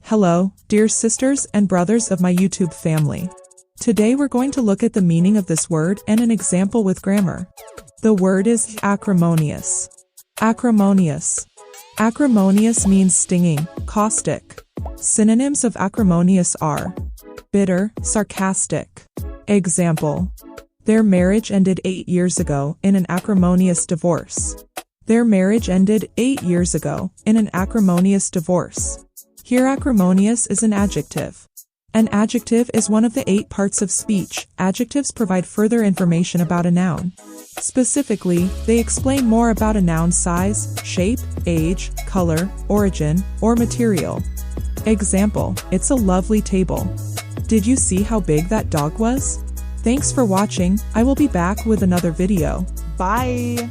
Hello, dear sisters and brothers of my YouTube family. Today we're going to look at the meaning of this word and an example with grammar. The word is acrimonious. Acrimonious. Acrimonious means stinging, caustic. Synonyms of acrimonious are bitter, sarcastic. Example: their marriage ended 8 years ago in an acrimonious divorce. Their marriage ended 8 years ago in an acrimonious divorce. Here, acrimonious is an adjective. An adjective is one of the 8 parts of speech. Adjectives provide further information about a noun. Specifically, they explain more about a noun's size, shape, age, color, origin, or material. Example: it's a lovely table. Did you see how big that dog was? Thanks for watching. I will be back with another video. Bye!